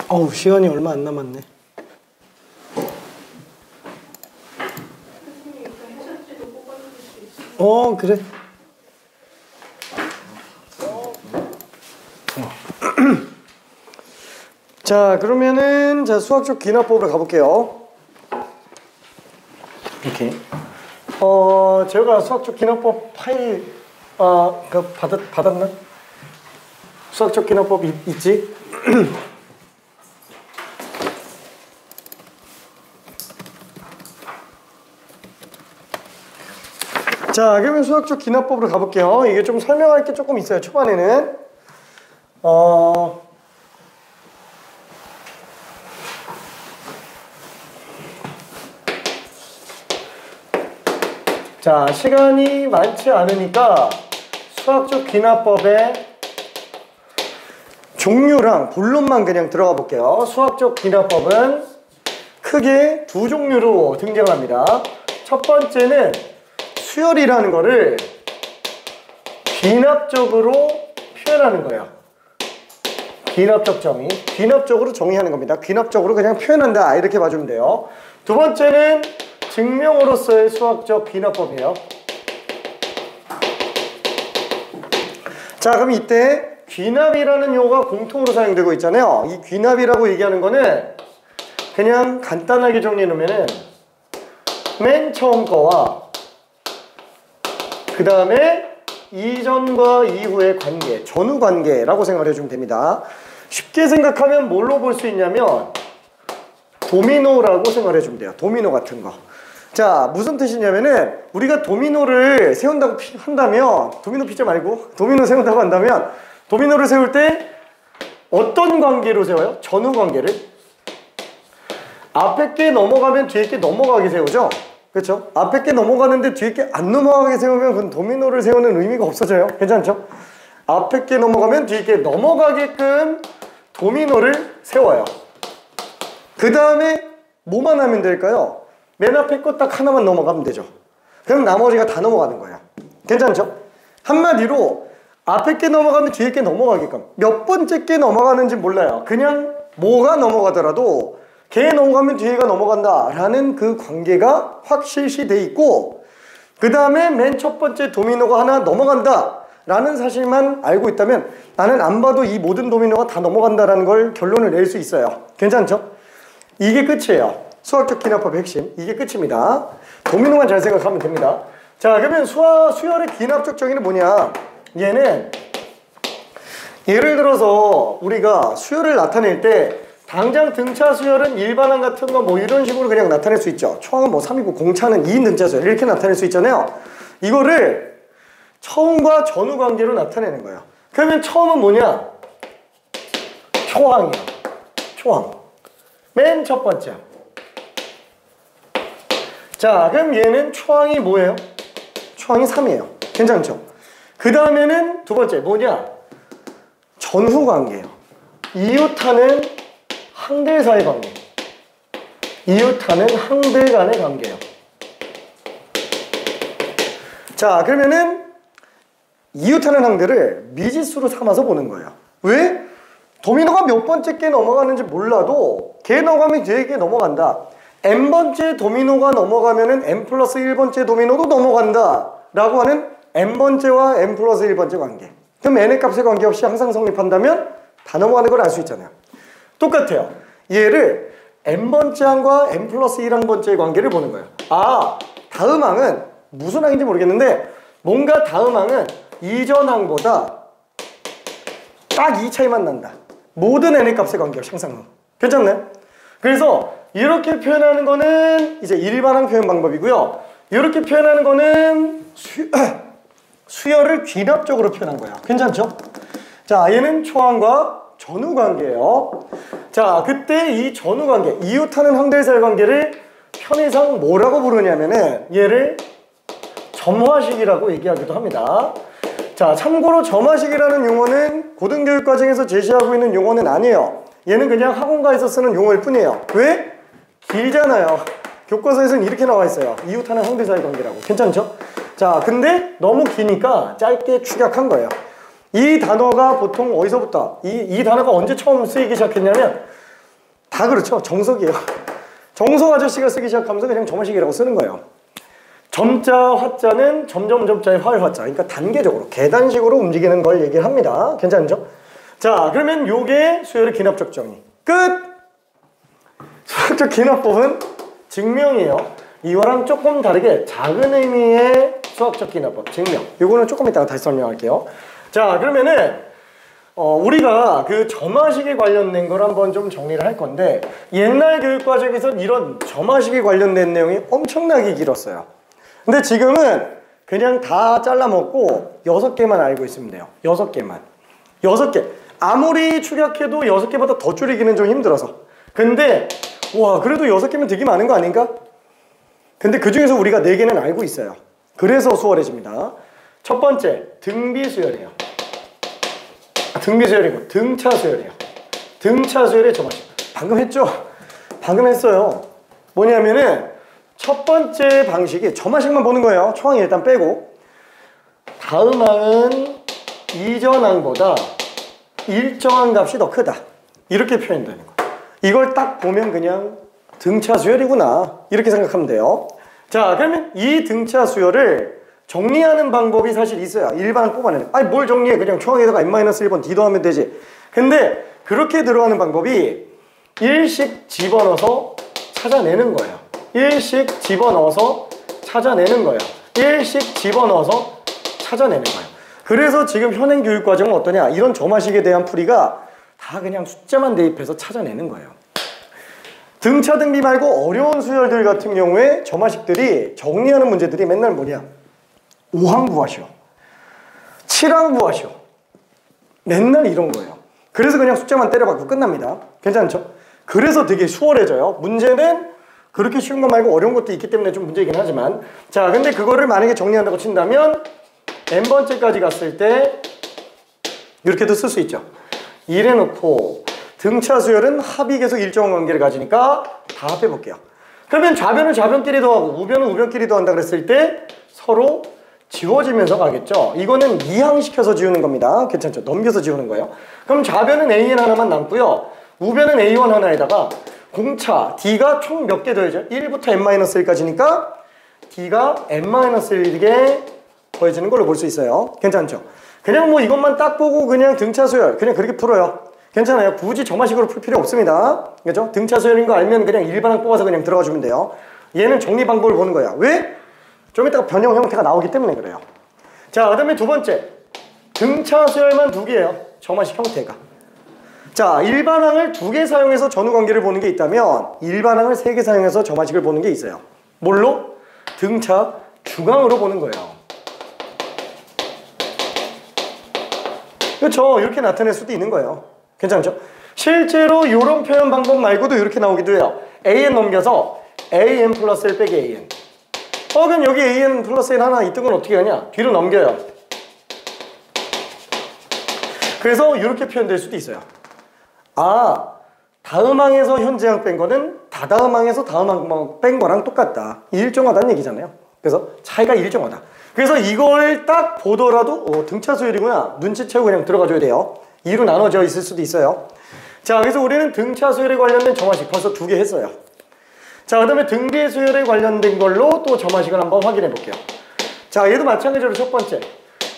어우, 시간이 얼마 안 남았네. 그래. 자, 그러면은 수학적 기납법으로 가볼게요. 이렇게. 제가 수학적 기납법 파일 받았나? 수학적 기납법 있지? 자, 그러면 수학적 기납법으로 가볼게요. 이게 좀 설명할 게 조금 있어요. 초반에는 자, 시간이 많지 않으니까 수학적 기납법의 종류랑 본론만 그냥 들어가 볼게요. 수학적 기납법은 크게 두 종류로 등장합니다. 첫 번째는 수열이라는 거를 귀납적으로 표현하는 거예요. 귀납적 정의. 귀납적으로 정의하는 겁니다. 귀납적으로 그냥 표현한다. 이렇게 봐주면 돼요. 두 번째는 증명으로서의 수학적 귀납법이에요. 자, 그럼 이때 귀납이라는 용어가 공통으로 사용되고 있잖아요. 이 귀납이라고 얘기하는 거는 그냥 간단하게 정리해 놓으면은 맨 처음 거와 그 다음에 이전과 이후의 관계, 전후 관계라고 생각을 해주면 됩니다. 쉽게 생각하면 뭘로 볼 수 있냐면 도미노라고 생각을 해주면 돼요. 도미노 같은 거. 자, 무슨 뜻이냐면은 우리가 도미노를 세운다고 한다면, 도미노 피자 말고 도미노 세운다고 한다면 도미노를 세울 때 어떤 관계로 세워요? 전후 관계를. 앞에 게 넘어가면 뒤에 게 넘어가게 세우죠? 그렇죠? 앞에 게 넘어가는데 뒤에 게 안 넘어가게 세우면 그건 도미노를 세우는 의미가 없어져요. 괜찮죠? 앞에 게 넘어가면 뒤에 게 넘어가게끔 도미노를 세워요. 그 다음에 뭐만 하면 될까요? 맨 앞에 거 딱 하나만 넘어가면 되죠. 그럼 나머지가 다 넘어가는 거예요. 괜찮죠? 한마디로 앞에 게 넘어가면 뒤에 게 넘어가게끔. 몇 번째 게 넘어가는지 몰라요. 그냥 뭐가 넘어가더라도 걔 넘어가면 뒤에가 넘어간다 라는 그 관계가 확실시 돼 있고, 그 다음에 맨 첫 번째 도미노가 하나 넘어간다 라는 사실만 알고 있다면 나는 안 봐도 이 모든 도미노가 다 넘어간다 라는 걸 결론을 낼 수 있어요. 괜찮죠? 이게 끝이에요. 수학적 기납법의 핵심. 이게 끝입니다. 도미노만 잘 생각하면 됩니다. 자, 그러면 수열의 기납적 정의는 뭐냐? 얘는 예를 들어서 우리가 수열을 나타낼 때 당장 등차 수열은 일반항 같은 거 뭐 이런 식으로 그냥 나타낼 수 있죠. 초항은 뭐 3이고 공차는 2인 등차 수열 이렇게 나타낼 수 있잖아요. 이거를 처음과 전후 관계로 나타내는 거예요. 그러면 처음은 뭐냐? 초항이야. 초항. 맨 첫 번째. 자, 그럼 얘는 초항이 뭐예요? 초항이 3이에요. 괜찮죠? 그 다음에는 두 번째 뭐냐? 전후 관계예요. 이웃하는 항들 사이 관계. 이웃하는 항들 간의 관계예요. 자, 그러면은 이웃하는 항들을 미지수로 삼아서 보는 거예요. 왜? 도미노가 몇 번째 게 넘어가는지 몰라도 걔 넘어가면 뒤에 게 넘어간다. n번째 도미노가 넘어가면은 n 플러스 1번째 도미노도 넘어간다 라고 하는 n번째와 n 플러스 1번째 관계. 그럼 n의 값에 관계없이 항상 성립한다면 다 넘어가는 걸 알 수 있잖아요. 똑같아요. 얘를 n번째 항과 n 플러스 1항번째의 관계를 보는 거예요. 아, 다음 항은 무슨 항인지 모르겠는데 뭔가 다음 항은 이전 항보다 딱 이 차이만 난다. 모든 n의 값에 관계없이 항상. 괜찮나요? 그래서 이렇게 표현하는 거는 이제 일반항 표현 방법이고요. 이렇게 표현하는 거는 수열을 귀납적으로 표현한 거예요. 괜찮죠? 자, 얘는 초항과 전후 관계예요. 자, 그때 이 전후 관계, 이웃하는 항들 사이 관계를 편의상 뭐라고 부르냐면은 얘를 점화식이라고 얘기하기도 합니다. 자, 참고로 점화식이라는 용어는 고등교육 과정에서 제시하고 있는 용어는 아니에요. 얘는 그냥 학원가에서 쓰는 용어일 뿐이에요. 왜? 길잖아요. 교과서에서는 이렇게 나와 있어요. 이웃하는 항들 사이 관계라고. 괜찮죠? 자, 근데 너무 기니까 짧게 축약한 거예요. 이 단어가 보통 어디서부터 이 단어가 언제 처음 쓰이기 시작했냐면 다 그렇죠. 정석이에요. 정석 아저씨가 쓰기 시작하면서 그냥 점화식이라고 쓰는 거예요. 점자, 화자는 점점점자의 화의 화자. 그러니까 단계적으로, 계단식으로 움직이는 걸 얘기를 합니다. 괜찮죠? 자, 그러면 요게 수열의 기납적 정의. 끝! 수학적 기납법은 증명이에요. 이거랑 조금 다르게 작은 의미의 수학적 기납법, 증명. 요거는 조금 이따가 다시 설명할게요. 자, 그러면은 우리가 그 점화식에 관련된 걸 한번 좀 정리를 할 건데, 옛날 교육과정에서 이런 점화식에 관련된 내용이 엄청나게 길었어요. 근데 지금은 그냥 다 잘라먹고 6개만 알고 있으면 돼요. 6개만. 6개. 아무리 축약해도 6개보다 더 줄이기는 좀 힘들어서. 근데 와, 그래도 6개면 되게 많은 거 아닌가? 근데 그 중에서 우리가 4개는 알고 있어요. 그래서 수월해집니다. 첫 번째, 등비수열이에요. 등비수열이고 등차수열이에요. 등차수열의 점화식. 방금 했죠? 방금 했어요. 뭐냐면은 첫 번째 방식이 점화식만 보는 거예요. 초항이 일단 빼고, 다음 항은 이전 항보다 일정한 값이 더 크다, 이렇게 표현되는 거예요. 이걸 딱 보면 그냥 등차수열이구나, 이렇게 생각하면 돼요. 자, 그러면 이 등차수열을 정리하는 방법이 사실 있어요. 일반을 뽑아내는. 아니 뭘 정리해, 그냥 초항에다가 n-1번 d 더하면 되지. 근데 그렇게 들어가는 방법이 일씩 집어넣어서 찾아내는 거예요. 일씩 집어넣어서 찾아내는 거예요. 일씩 집어넣어서 찾아내는 거예요. 그래서 지금 현행 교육과정은 어떠냐, 이런 점화식에 대한 풀이가 다 그냥 숫자만 대입해서 찾아내는 거예요. 등차 등비 말고 어려운 수열들 같은 경우에 점화식들이 정리하는 문제들이 맨날 뭐냐, 5항 구하시오, 7항 구하시오, 맨날 이런 거예요. 그래서 그냥 숫자만 때려박고 끝납니다. 괜찮죠? 그래서 되게 수월해져요. 문제는 그렇게 쉬운 거 말고 어려운 것도 있기 때문에 좀 문제이긴 하지만, 자, 근데 그거를 만약에 정리한다고 친다면 n번째까지 갔을 때 이렇게도 쓸 수 있죠. 이래놓고 등차 수열은 합이 계속 일정한 관계를 가지니까 다 합해볼게요. 그러면 좌변은 좌변끼리 더하고 우변은 우변끼리 더한다 그랬을 때 서로 지워지면서 가겠죠. 이거는 이항시켜서 지우는 겁니다. 괜찮죠? 넘겨서 지우는 거예요. 그럼 좌변은 an 하나만 남고요, 우변은 a1 하나에다가 공차 d가 총 몇 개 더해져? 1부터 n-1까지니까 d가 n-1개 더해지는 걸로 볼 수 있어요. 괜찮죠? 그냥 뭐 이것만 딱 보고 그냥 등차수열 그냥 그렇게 풀어요. 괜찮아요. 굳이 점화식으로 풀 필요 없습니다. 그죠? 등차수열인 거 알면 그냥 일반항 뽑아서 그냥 들어가 주면 돼요. 얘는 정리 방법을 보는 거야. 왜? 좀 이따가 변형 형태가 나오기 때문에 그래요. 자, 그 다음에 두 번째, 등차수열만 2개예요. 점화식 형태가. 자, 일반항을 2개 사용해서 전후관계를 보는 게 있다면 일반항을 3개 사용해서 점화식을 보는 게 있어요. 뭘로? 등차 중항으로 보는 거예요. 그렇죠? 이렇게 나타낼 수도 있는 거예요. 괜찮죠? 실제로 이런 표현 방법 말고도 이렇게 나오기도 해요. an 넘겨서 an 플러스 1 빼기 an. 그럼 여기 an 플러스 1 하나 있던 건 어떻게 하냐? 뒤로 넘겨요. 그래서 이렇게 표현될 수도 있어요. 아, 다음 항에서 현재 항 뺀 거는 다다음 항에서 다음 항 뺀 거랑 똑같다. 일정하다는 얘기잖아요. 그래서 차이가 일정하다. 그래서 이걸 딱 보더라도 등차수열이구나, 눈치채고 그냥 들어가줘야 돼요. 2로 나눠져 있을 수도 있어요. 자, 그래서 우리는 등차수열에 관련된 점화식 벌써 2개 했어요. 자, 그 다음에 등비수열에 관련된 걸로 또 점화식을 한번 확인해 볼게요. 자, 얘도 마찬가지로 첫 번째,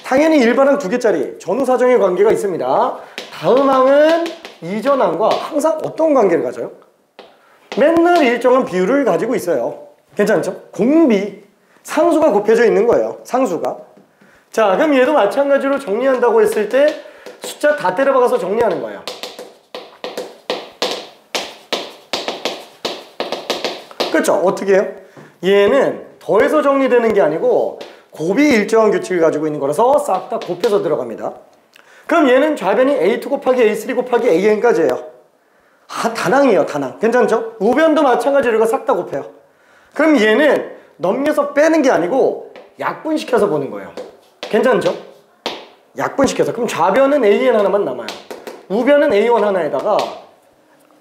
당연히 일반항 2개짜리 전후사정의 관계가 있습니다. 다음 항은 이전 항과 항상 어떤 관계를 가져요? 맨날 일정한 비율을 가지고 있어요. 괜찮죠? 공비, 상수가 곱해져 있는 거예요. 상수가. 자, 그럼 얘도 마찬가지로 정리한다고 했을 때 숫자 다 때려박아서 정리하는 거예요. 그렇죠? 어떻게 해요? 얘는 더해서 정리되는 게 아니고 곱이 일정한 규칙을 가지고 있는 거라서 싹 다 곱해서 들어갑니다. 그럼 얘는 좌변이 a2 곱하기 a3 곱하기 an까지예요. 단항이에요. 단항. 괜찮죠? 우변도 마찬가지로 이거 싹 다 곱해요. 그럼 얘는 넘겨서 빼는 게 아니고 약분시켜서 보는 거예요. 괜찮죠? 약분시켜서. 그럼 좌변은 an 하나만 남아요. 우변은 a1 하나에다가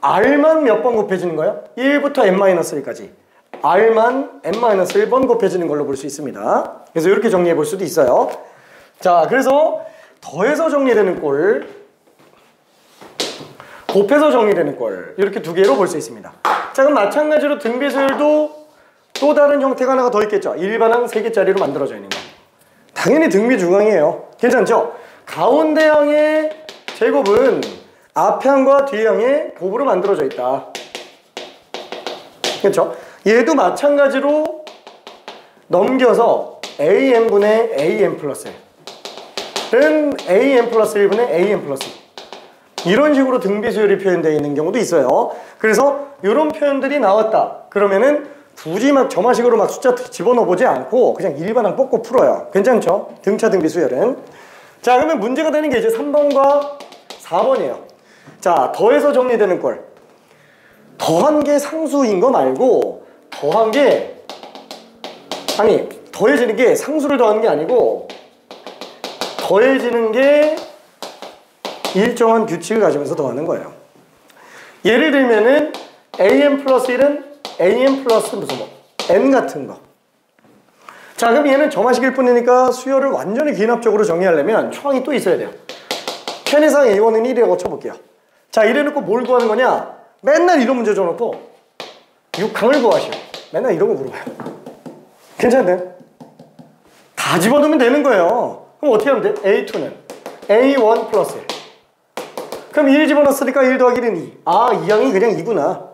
r만 몇 번 곱해지는 거예요? 1부터 n-1까지 r만 n-1번 곱해지는 걸로 볼 수 있습니다. 그래서 이렇게 정리해 볼 수도 있어요. 자, 그래서 더해서 정리되는 꼴, 곱해서 정리되는 꼴. 이렇게 두 개로 볼 수 있습니다. 자, 그럼 마찬가지로 등비수열도 또 다른 형태가 하나가 더 있겠죠. 일반항 3개짜리로 만들어져 있는 거. 당연히 등비중항이에요. 괜찮죠? 가운데 항의 제곱은 앞에 항과 뒤에 항의 곱으로 만들어져 있다. 그렇죠? 얘도 마찬가지로 넘겨서 AN분의 AN 플러스 은 AN 플러스 1분의 AN 플러스 이런 식으로 등비수열이 표현되어 있는 경우도 있어요. 그래서 이런 표현들이 나왔다. 그러면은 굳이 막 저마식으로 막 숫자 집어넣어 보지 않고 그냥 일반항 뽑고 풀어요. 괜찮죠? 등차 등비수열은. 자, 그러면 문제가 되는 게 이제 3번과 4번이에요. 자, 더해서 정리되는 꼴. 더한 게 상수인 거 말고 더한 게 아니 더해지는 게 상수를 더하는 게 아니고 더해지는 게 일정한 규칙을 가지면서 더하는 거예요. 예를 들면은 AN 플러스 1은 AN 플러스 무슨 뭐 N 같은 거. 자, 그럼 얘는 저마식일 뿐이니까 수열을 완전히 기납적으로 정의하려면 초항이 또 있어야 돼요. 편의상 A1은 1이라고 쳐볼게요. 자, 이래놓고 뭘 구하는 거냐? 맨날 이런 문제 줘놓고 6항을 구하시오. 맨날 이런 거 물어봐요. 괜찮네? 다 집어넣으면 되는 거예요. 그럼 어떻게 하면 돼? A2는 A1 플러스 1. 그럼 1 집어넣었으니까 1 더하기 1은 2. 아, 2항이 그냥 2구나.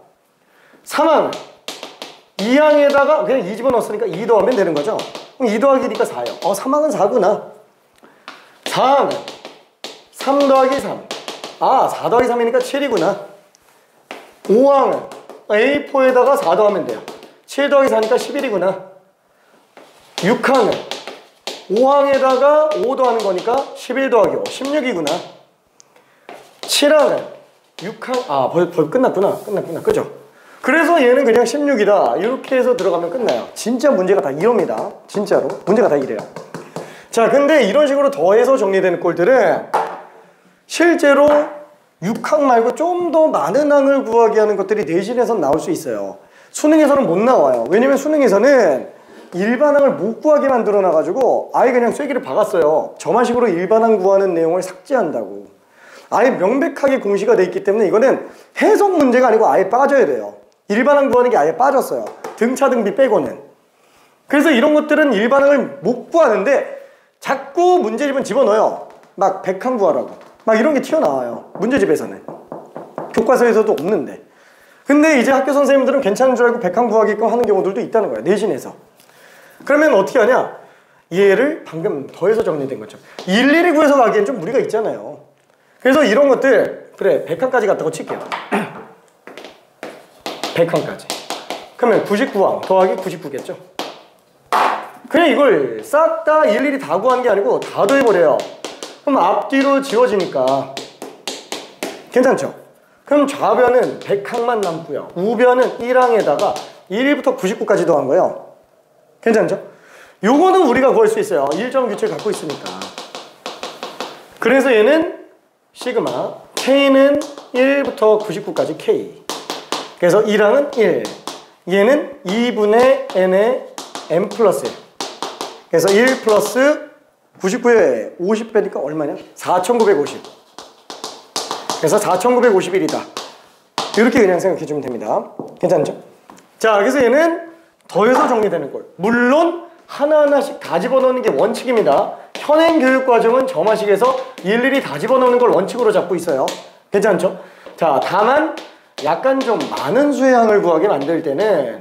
3항은 2항에다가 그냥 2 집어넣었으니까 2 더하면 되는 거죠. 그럼 2 더하기 1이니까 4예요. 3항은 4구나. 4항은 3 더하기 3. 아, 4 더하기 3이니까 7이구나. 5항은 A4에다가 4 더하면 돼요. 7 더하기 4니까 11이구나. 6항은 5항에다가 5 더하는 거니까 11 더하기 5, 16이구나. 7항은 6항, 아, 벌써 끝났구나. 그죠? 그래서 얘는 그냥 16이다. 이렇게 해서 들어가면 끝나요. 진짜 문제가 다 이럽니다. 진짜로. 문제가 다 이래요. 자, 근데 이런 식으로 더해서 정리되는 꼴들은 실제로 6항 말고 좀 더 많은 항을 구하게 하는 것들이 내신에선 나올 수 있어요. 수능에서는 못 나와요. 왜냐면 수능에서는 일반항을 못 구하게 만들어 놔가지고 아예 그냥 쐐기를 박았어요. 저만식으로 일반항 구하는 내용을 삭제한다고. 아예 명백하게 공시가 돼 있기 때문에 이거는 해석 문제가 아니고 아예 빠져야 돼요. 일반항 구하는 게 아예 빠졌어요. 등차 등비 빼고는. 그래서 이런 것들은 일반항을 못 구하는데 자꾸 문제집은 집어넣어요. 막 백항 구하라고. 막 이런 게 튀어나와요. 문제집에서는. 교과서에서도 없는데. 근데 이제 학교 선생님들은 괜찮은 줄 알고 백항 구하게끔 하는 경우들도 있다는 거예요. 내신에서. 그러면 어떻게 하냐? 얘를 방금 더해서 정리된 것처럼 일일이 구해서 가기엔 좀 무리가 있잖아요. 그래서 이런 것들 그래 100항까지 갔다고 칠게요. 100항까지. 그러면 99항 더하기 99겠죠? 그냥 이걸 싹 다 일일이 다 구하는 게 아니고 다 더해버려요. 그럼 앞뒤로 지워지니까 괜찮죠? 그럼 좌변은 100항만 남고요. 우변은 1항에다가 1부터 99까지 더한 거예요. 괜찮죠? 요거는 우리가 구할 수 있어요. 일정 규칙을 갖고 있으니까. 그래서 얘는 시그마 K는 1부터 99까지 K. 그래서 1항은 1. 얘는 2분의 N의 N 플러스 1. 그래서 1 플러스 99에 50 빼니까 얼마냐? 4950. 그래서 4951이다. 이렇게 그냥 생각해주면 됩니다. 괜찮죠? 자, 그래서 얘는 더해서 정리되는 꼴. 물론 하나하나씩 다 집어넣는 게 원칙입니다. 현행 교육과정은 저마식에서 일일이 다 집어넣는 걸 원칙으로 잡고 있어요. 괜찮죠? 자, 다만 약간 좀 많은 수의 항을 구하게 만들 때는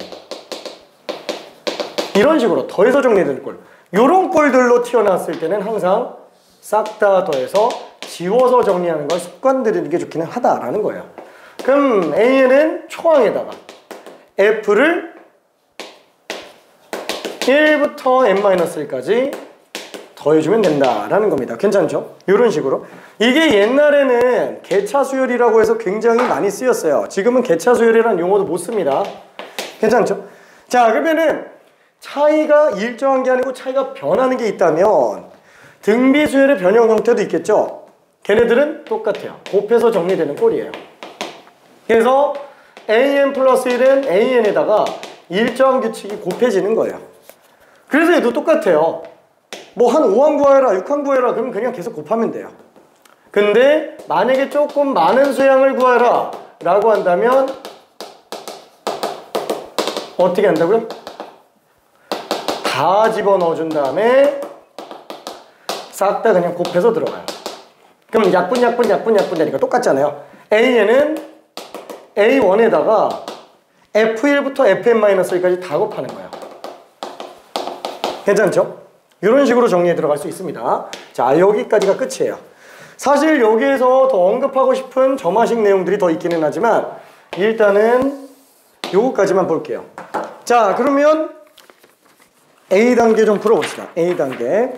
이런 식으로 더해서 정리되는 꼴. 요런 꼴들로 튀어나왔을 때는 항상 싹 다 더해서 지워서 정리하는 걸 습관 들이는 게 좋기는 하다라는 거예요. 그럼 AN은 초항에다가 F를 1부터 N-1까지 더해주면 된다라는 겁니다. 괜찮죠? 이런 식으로. 이게 옛날에는 개차수열이라고 해서 굉장히 많이 쓰였어요. 지금은 개차수열이라는 용어도 못 씁니다. 괜찮죠? 자, 그러면은 차이가 일정한 게 아니고 차이가 변하는 게 있다면 등비수열의 변형 형태도 있겠죠? 걔네들은 똑같아요. 곱해서 정리되는 꼴이에요. 그래서 AN 플러스 1은 AN에다가 일정 규칙이 곱해지는 거예요. 그래서 얘도 똑같아요. 뭐 한 5항 구해라, 6항 구해라 그러면 그냥 계속 곱하면 돼요. 근데 만약에 조금 많은 수량을 구하라 라고 한다면 어떻게 한다고요? 다 집어넣어 준 다음에 싹 다 그냥 곱해서 들어가요. 그럼 약분 되니까 똑같잖아요. A에는 A1에다가 F1부터 Fn-1까지 다 곱하는 거예요. 괜찮죠? 이런 식으로 정리해 들어갈 수 있습니다. 자, 여기까지가 끝이에요. 사실 여기에서 더 언급하고 싶은 점화식 내용들이 더 있기는 하지만 일단은 요거까지만 볼게요. 자, 그러면 A단계 좀 풀어봅시다. A단계.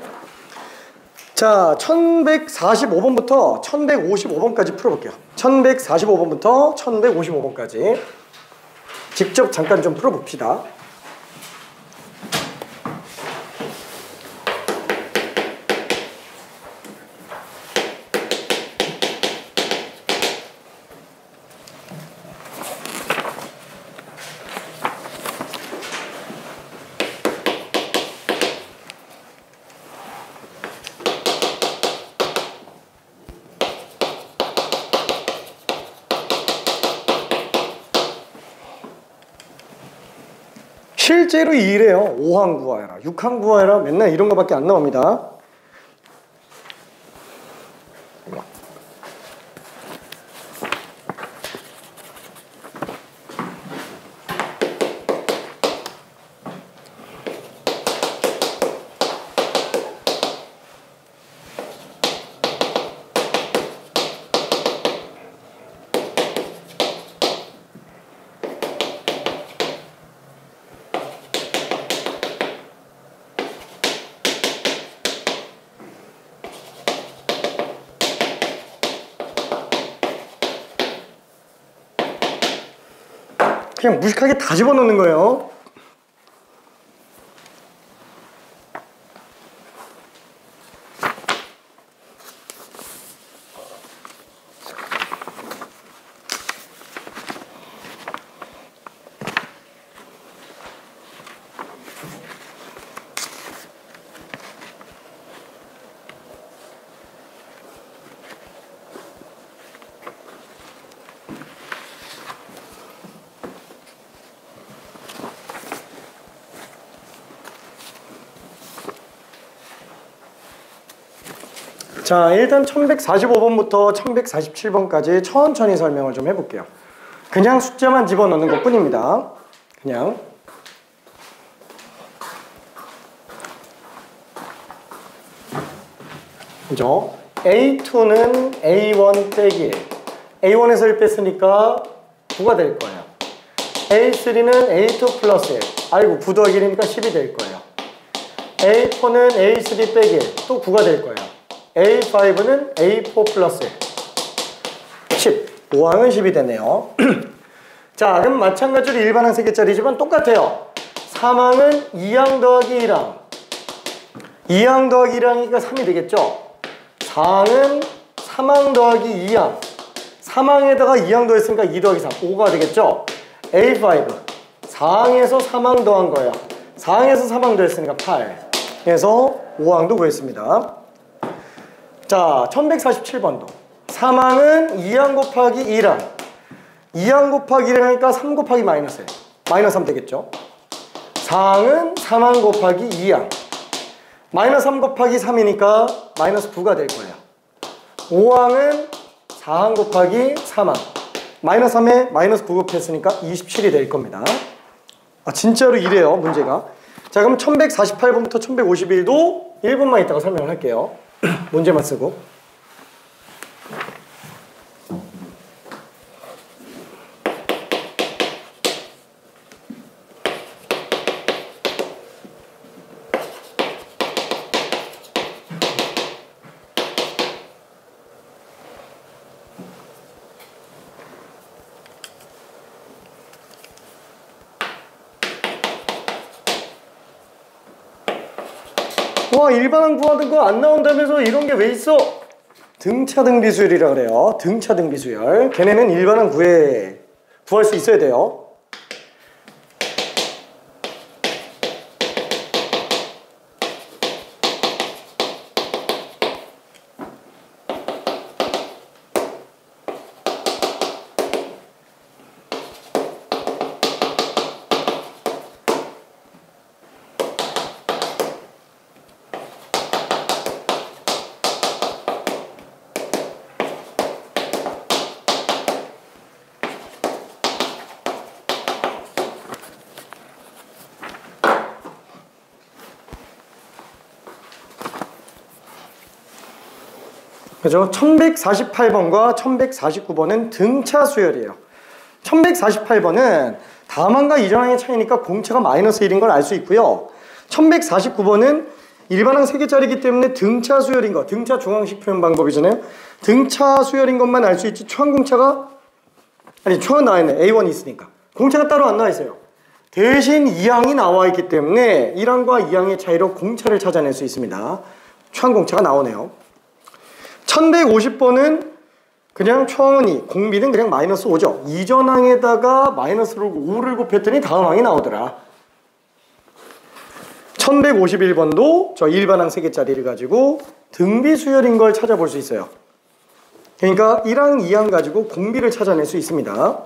자, 1145번부터 1155번까지 풀어볼게요. 1145번부터 1155번까지 직접 잠깐 좀 풀어봅시다. 실제로 이래요. 5항 구하여라, 6항 구하여라, 맨날 이런 거밖에 안 나옵니다. 그냥 무식하게 다 집어넣는 거예요. 자, 일단 1145번부터 1147번까지 천천히 설명을 좀 해볼게요. 그냥 숫자만 집어넣는 것 뿐입니다. 그냥 그죠? A2는 A1 빼기 A1에서 1 뺐으니까 9가 될 거예요. A3는 A2 플러스 1, 아이고 9 더하기 1이니까 10이 될 거예요. A4는 A3 빼기 1, 또 9가 될 거예요. A5는 A4 플러스 1, 10. 5항은 10이 되네요. 자, 그럼 마찬가지로 일반항 3개짜리지만 똑같아요. 3항은 2항 더하기 1항, 2항 더하기 1항이니까 3이 되겠죠. 4항은 3항 더하기 2항, 3항에다가 2항 더했으니까 2 더하기 3, 5가 되겠죠. A5 4항에서 3항 더한 거예요. 4항에서 3항 더했으니까 8, 그래서 5항도 구했습니다. 자, 1147번도 3항은 2항 곱하기 1항, 2항 곱하기 1항 하니까 3 곱하기 마이너스 1, 마이너스 3 되겠죠. 4항은 3항 곱하기 2항, 마이너스 3 곱하기 3이니까 마이너스 9가 될 거예요. 5항은 4항 곱하기 3항, 마이너스 3에 마이너스 9 곱했으니까 27이 될 겁니다. 아, 진짜로 이래요, 문제가. 자, 그럼 1148번부터 1151도 1분만 있다가 설명을 할게요. 문제만 쓰고. 와, 일반항 구하던 거 안 나온다면서 이런 게 왜 있어? 등차등 비수열이라 그래요. 등차등 비수열. 걔네는 일반항 구할 수 있어야 돼요. 그죠? 1148번과 1149번은 등차 수열이에요. 1148번은 다음항과 이전항의 차이니까 공차가 마이너스 1인 걸 알 수 있고요. 1149번은 일반항 3개짜리이기 때문에 등차 수열인 거, 등차 중항식 표현 방법이잖아요. 등차 수열인 것만 알 수 있지 초항 공차가 초항 나와 있네. A1 있으니까. 공차가 따로 안 나와 있어요. 대신 2항이 나와 있기 때문에 1항과 2항의 차이로 공차를 찾아낼 수 있습니다. 초항 공차가 나오네요. 1150번은 그냥 초항은 2, 공비는 그냥 마이너스 5죠. 이전항에다가 마이너스를 5를 곱했더니 다음 항이 나오더라. 1151번도 저 일반항 3개짜리를 가지고 등비 수열인 걸 찾아볼 수 있어요. 그러니까 1항, 2항 가지고 공비를 찾아낼 수 있습니다.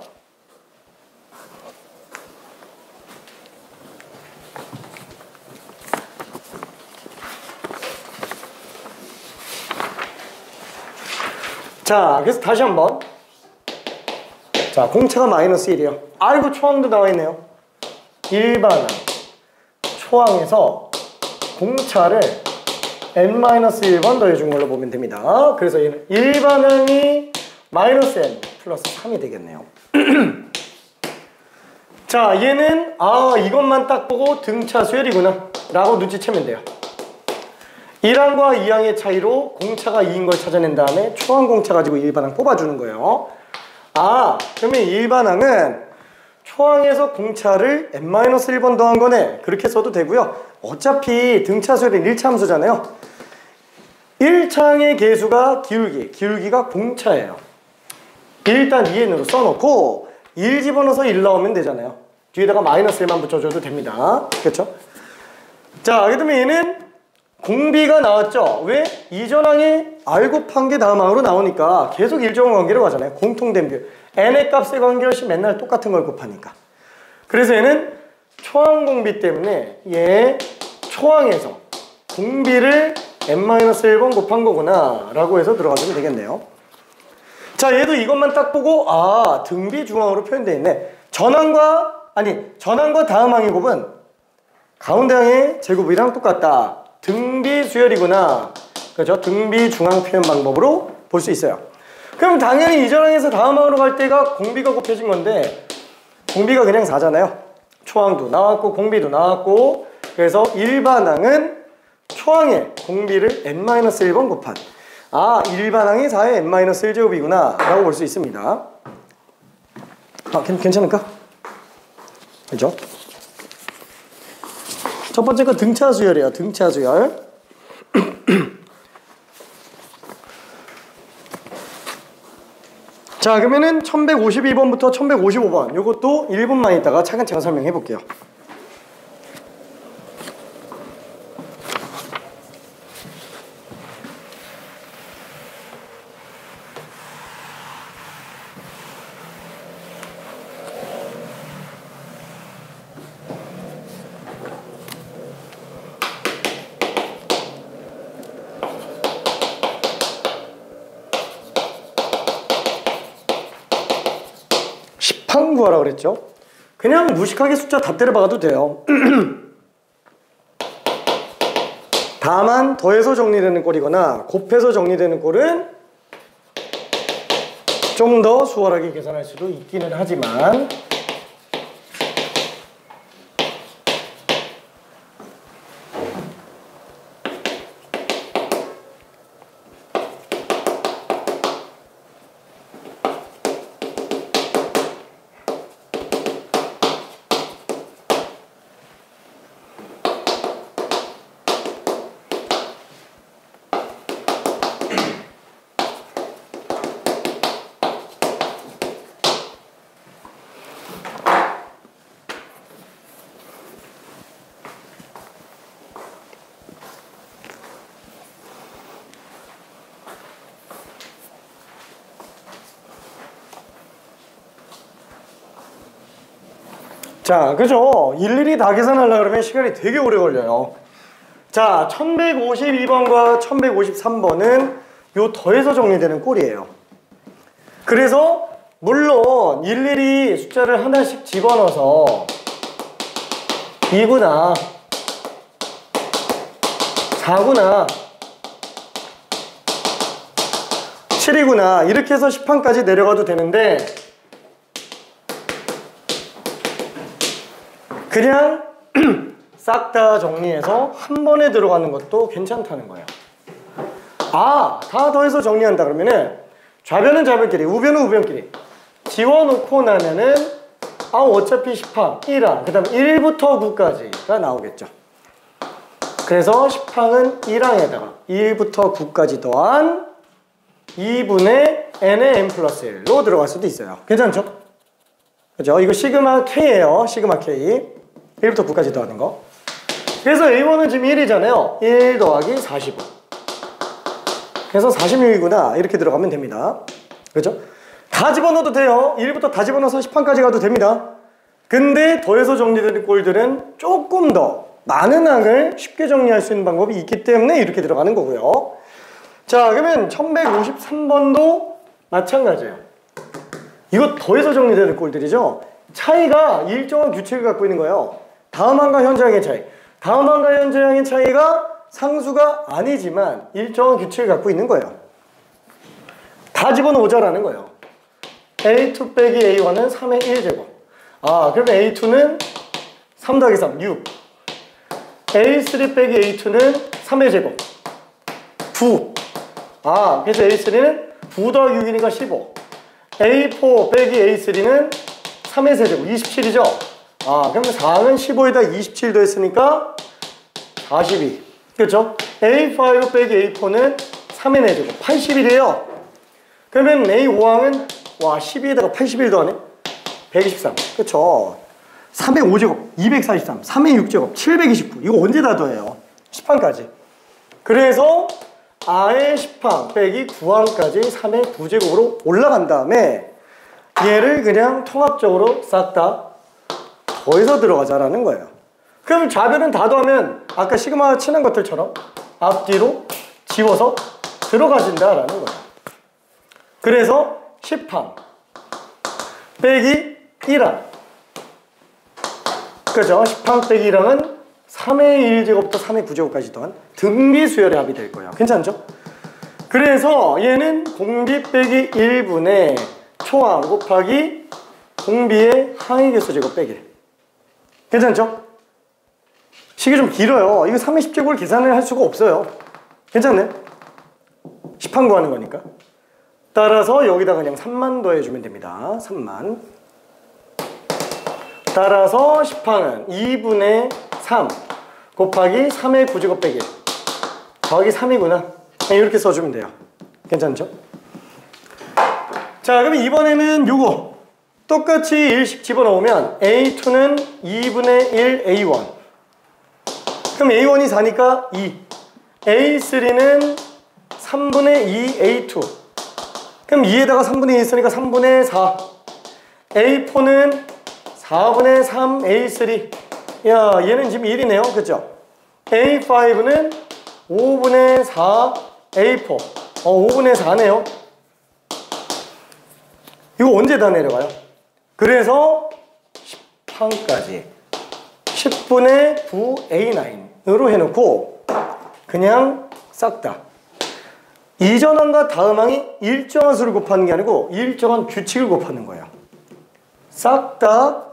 자, 그래서 다시 한번. 자, 공차가 마이너스 1이에요. 아이고, 초항도 나와 있네요. 일반항, 초항에서 공차를 n-1번 더해준 걸로 보면 됩니다. 그래서 얘는 일반항이 마이너스 n 플러스 3이 되겠네요. 자, 얘는 이것만 딱 보고 등차 수열이구나 라고 눈치채면 돼요. 1항과 2항의 차이로 공차가 2인 걸 찾아낸 다음에 초항 공차 가지고 일반항 뽑아주는 거예요. 그러면 일반항은 초항에서 공차를 n-1번 더한 거네. 그렇게 써도 되고요. 어차피 등차 수열은 1차 함수잖아요. 1차항의 계수가 기울기가 공차예요. 일단 2n으로 써놓고 1 집어넣어서 1 나오면 되잖아요. 뒤에다가 마이너스 1만 붙여줘도 됩니다. 그렇죠? 자, 그러면 얘는 공비가 나왔죠. 왜? 이전항이 R 곱한 게 다음 항으로 나오니까 계속 일정한 관계로 가잖아요. 공통된 비율. n의 값의 관계없이 맨날 똑같은 걸 곱하니까. 그래서 얘는 초항 공비 때문에 얘 초항에서 공비를 n-1번 곱한 거구나 라고 해서 들어가주면 되겠네요. 자, 얘도 이것만 딱 보고 등비 중항으로 표현되어 있네. 전항과 다음 항의 곱은 가운데 항의 제곱이랑 똑같다. 등비 수열이구나. 그렇죠? 등비 중항 표현 방법으로 볼 수 있어요. 그럼 당연히 이전항에서 다음 항으로 갈 때가 공비가 곱해진 건데 공비가 그냥 4잖아요. 초항도 나왔고 공비도 나왔고 그래서 일반항은 초항에 공비를 n-1번 곱한 일반항이 4의 n-1제곱이구나 라고 볼 수 있습니다. 괜찮을까? 그죠? 첫 번째 거 등차 수열이에요. 등차 수열. 자, 그러면은 1152번부터 1155번 요것도 1분만 있다가 차근차근 설명해 볼게요. 식판 구하라 그랬죠. 그냥 무식하게 숫자 다 때려 박아도 돼요. 다만 더해서 정리되는 꼴이거나 곱해서 정리되는 꼴은 좀 더 수월하게 계산할 수도 있기는 하지만 자, 그죠? 일일이 다 계산하려고 그러면 시간이 되게 오래 걸려요. 자, 1152번과 1153번은 요 더해서 정리되는 꼴이에요. 그래서 물론 일일이 숫자를 하나씩 집어넣어서 2구나 4구나 7이구나. 이렇게 해서 10항까지 내려가도 되는데 그냥 싹 다 정리해서 한 번에 들어가는 것도 괜찮다는 거예요. 아, 다 더해서 정리한다 그러면은 좌변은 좌변끼리, 우변은 우변끼리 지워놓고 나면은 어차피 10항, 1항, 그 다음에 1부터 9까지가 나오겠죠. 그래서 10항은 1항에다가 1부터 9까지 더한 2분의 n의 n 플러스 1로 들어갈 수도 있어요. 괜찮죠? 그죠? 이거 시그마 K예요. 시그마 K. 1부터 9까지 더하는 거. 그래서 A1은 지금 1이잖아요. 1 더하기 45. 그래서 46이구나. 이렇게 들어가면 됩니다. 그죠? 다 집어넣어도 돼요. 1부터 다 집어넣어서 10항까지 가도 됩니다. 근데 더해서 정리되는 꼴들은 조금 더 많은 항을 쉽게 정리할 수 있는 방법이 있기 때문에 이렇게 들어가는 거고요. 자, 그러면 1153번도 마찬가지예요. 이거 더해서 정리되는 꼴들이죠. 차이가 일정한 규칙을 갖고 있는 거예요. 다음 항과 현재 항의 차이. 다음 항과 현재 항의 차이가 상수가 아니지만 일정한 규칙을 갖고 있는 거예요. 다 집어넣자라는 거예요. A2 빼기 A1은 3의 1제곱. 그러면 A2는 3 더하기 3, 6. A3 빼기 A2는 3의 제곱. 9. 그래서 A3는 9 더하기 6이니까 15. A4 빼기 A3는 3의 세제곱, 27이죠? 그러면 4는 15에다 27 더했으니까 42. 그렇죠? A5 빼기 A4는 3의 4제곱, 81이에요. 그러면 A5항은 12에다가 81 더하네? 123. 그렇죠? 3의 5제곱, 243. 3의 6제곱, 729. 이거 언제 다 더해요? 10항까지. 그래서 아의 10항 빼기 9항까지 3의 9제곱으로 올라간 다음에 얘를 그냥 통합적으로 싹 다 더해서 들어가자라는 거예요. 그럼 좌변은 다 더하면 아까 시그마 친한 것들처럼 앞뒤로 지워서 들어가진다라는 거예요. 그래서 10항 빼기 1항. 그죠? 10항 빼기 1항은 3의 1제곱부터 3의 9제곱까지 더한 등비수열의 합이 될 거예요. 괜찮죠? 그래서 얘는 공비 빼기 1분의 초항 곱하기 공비의 항의 개수 제곱 빼기. 괜찮죠? 식이 좀 길어요. 이거 3의 10제곱을 계산을 할 수가 없어요. 괜찮네? 10항 구하는 거니까. 따라서 여기다 그냥 3만 더해주면 됩니다. 3만. 따라서 10항은 2분의 3 곱하기 3의 9제곱 빼기 1 더하기 3이구나. 이렇게 써주면 돼요. 괜찮죠? 자, 그럼 이번에는 요거 똑같이 1씩 집어넣으면 A2는 2분의 1 A1. 그럼 A1이 4니까 2. A3는 3분의 2 A2. 그럼 2에다가 3분의 2 있으니까 3분의 4. A4는 4분의 3 A3. 야, 얘는 지금 1이네요. 그죠? A5는 5분의 4 A4. 5분의 4네요. 이거 언제 다 내려가요? 그래서 10항까지 10분의 9 A9으로 해놓고 그냥 싹 다 이전 항과 다음 항이 일정한 수를 곱하는 게 아니고 일정한 규칙을 곱하는 거예요. 싹 다